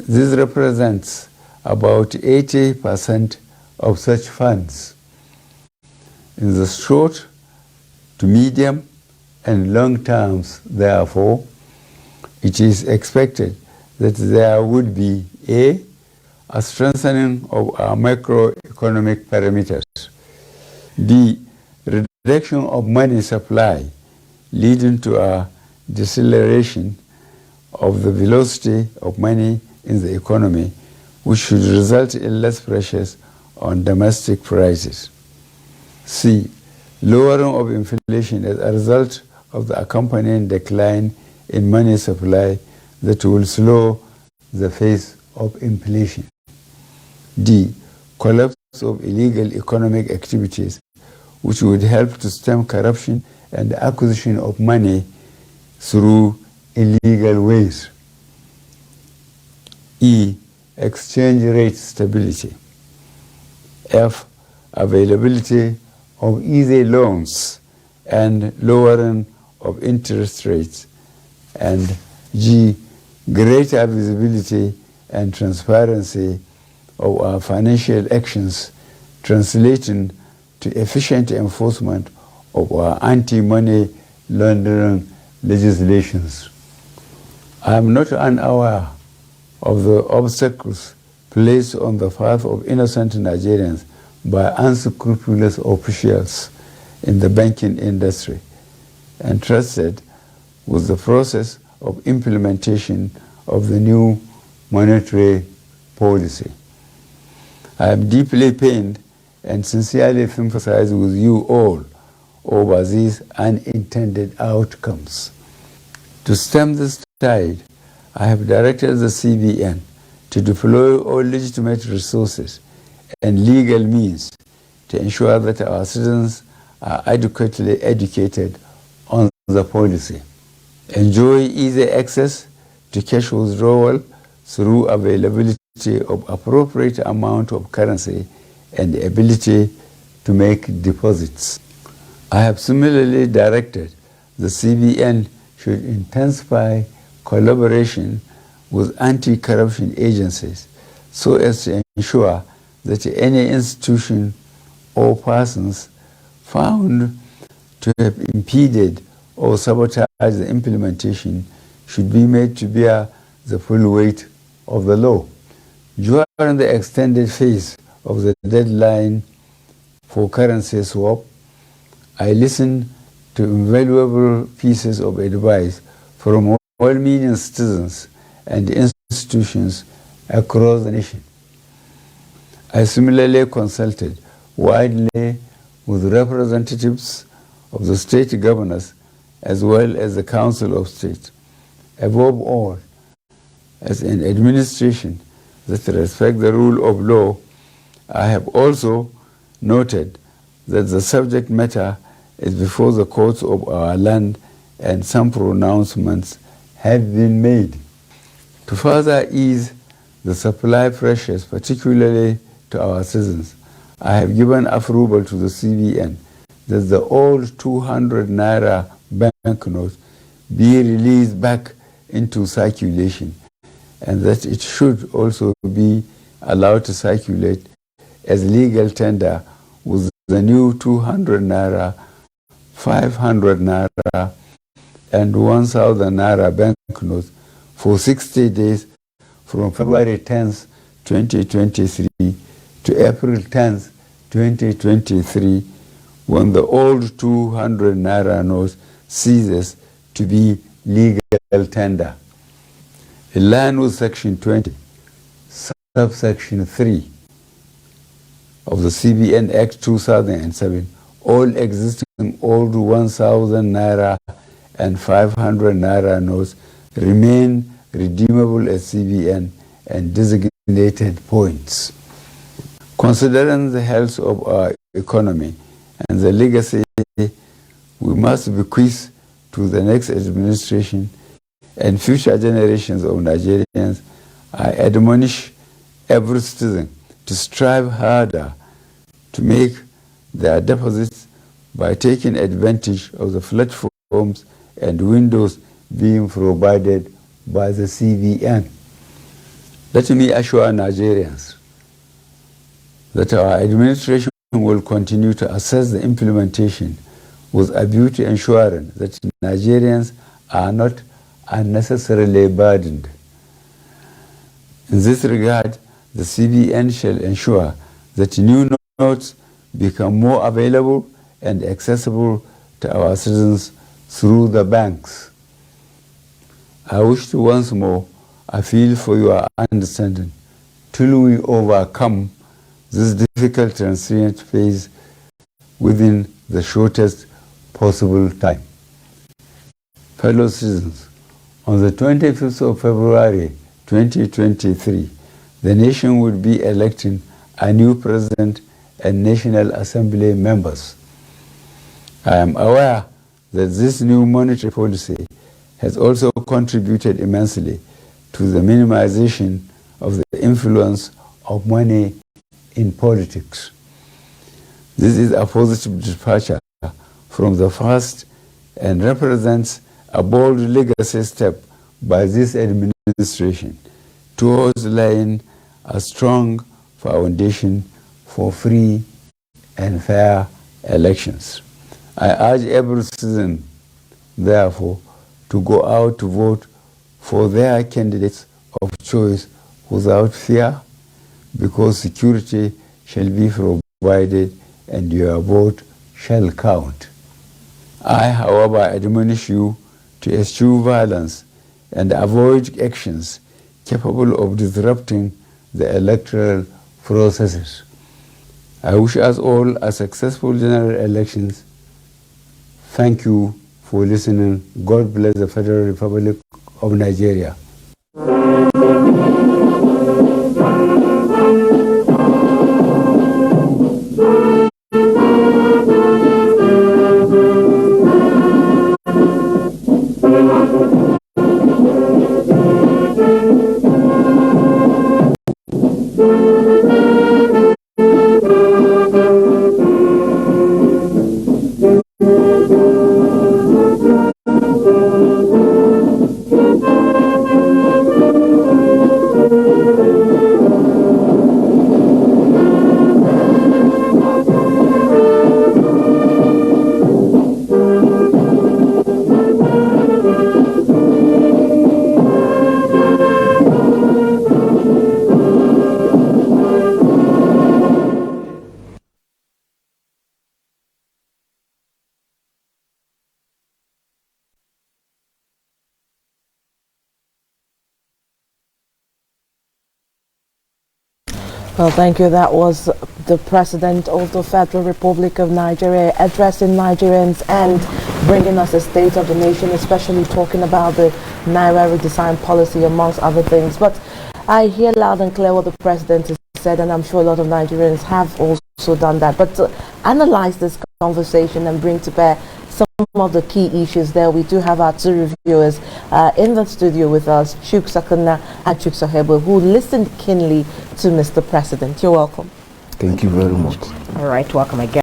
This represents about 80% of such funds. In the short to medium and long terms, therefore, it is expected that there would be a strengthening of our macroeconomic parameters, b, reduction of money supply, leading to a deceleration of the velocity of money in the economy, which should result in less pressures on domestic prices. C, lowering of inflation as a result of the accompanying decline in money supply that will slow the pace of inflation. D, collapse of illegal economic activities, which would help to stem corruption and the acquisition of money through illegal ways. E, exchange rate stability. F, availability of easy loans and lowering of interest rates. And G, greater visibility and transparency of our financial actions, translating to efficient enforcement of our anti-money laundering legislations. I am not unaware of the obstacles placed on the path of innocent Nigerians by unscrupulous officials in the banking industry, entrusted with the process of implementation of the new monetary policy. I am deeply pained and sincerely sympathize with you all over these unintended outcomes. To stem this tide, I have directed the CBN to deploy all legitimate resources and legal means to ensure that our citizens are adequately educated on the policy, enjoy easy access to cash withdrawal through availability of appropriate amount of currency and the ability to make deposits. I have similarly directed the CBN should intensify collaboration with anti-corruption agencies so as to ensure that any institution or persons found to have impeded or sabotaged the implementation should be made to bear the full weight of the law. During the extended phase of the deadline for currency swap, I listened to invaluable pieces of advice from well-meaning citizens and institutions across the nation. I similarly consulted widely with representatives of the state governors as well as the Council of State. Above all, as an administration that respects the rule of law, I have also noted that the subject matter is before the courts of our land and some pronouncements have been made. To further ease the supply pressures, particularly to our citizens, I have given approval to the CBN that the old 200 naira banknote be released back into circulation, and that it should also be allowed to circulate as legal tender with the new 200 naira, 500 naira, and 1,000 naira banknotes for 60 days from February 10th, 2023 to April 10th, 2023, when the old 200 naira note ceases to be legal tender. In line with Section 20, subsection 3 of the CBN Act 2007, all existing old 1,000 naira and 500 naira notes remain redeemable at CBN and designated points. Considering the health of our economy and the legacy we must bequeath to the next administration and future generations of Nigerians, I admonish every citizen to strive harder to make their deposits by taking advantage of the platforms and windows being provided by the CBN. Let me assure Nigerians that our administration will continue to assess the implementation with a view to ensuring that Nigerians are not unnecessarily burdened. In this regard, the CBN shall ensure that new notes become more available and accessible to our citizens through the banks. I wish to once more appeal for your understanding till we overcome this difficult transient phase within the shortest possible time. Fellow citizens, on the 25th of February 2023, the nation will be electing a new president and National Assembly members. I am aware that this new monetary policy has also contributed immensely to the minimization of the influence of money in politics. This is a positive departure from the past and represents a bold legacy step by this administration towards laying a strong foundation for free and fair elections. I urge every citizen, therefore, to go out to vote for their candidates of choice without fear, because security shall be provided and your vote shall count. I, however, admonish you to eschew violence and avoid actions capable of disrupting the electoral processes. I wish us all a successful general elections. Thank you for listening. God bless the Federal Republic of Nigeria. Well, thank you. That was the President of the Federal Republic of Nigeria addressing Nigerians and bringing us a state of the nation, especially talking about the Naira redesign policy, amongst other things. But I hear loud and clear what the President has said, and I'm sure a lot of Nigerians have also done that. But to analyze this conversation and bring to bear some of the key issues there, we do have our two reviewers in the studio with us, Chuk Sakana and Chuk Sohebo, who listened keenly to Mr. President. You're welcome. Thank you very much. All right, welcome again.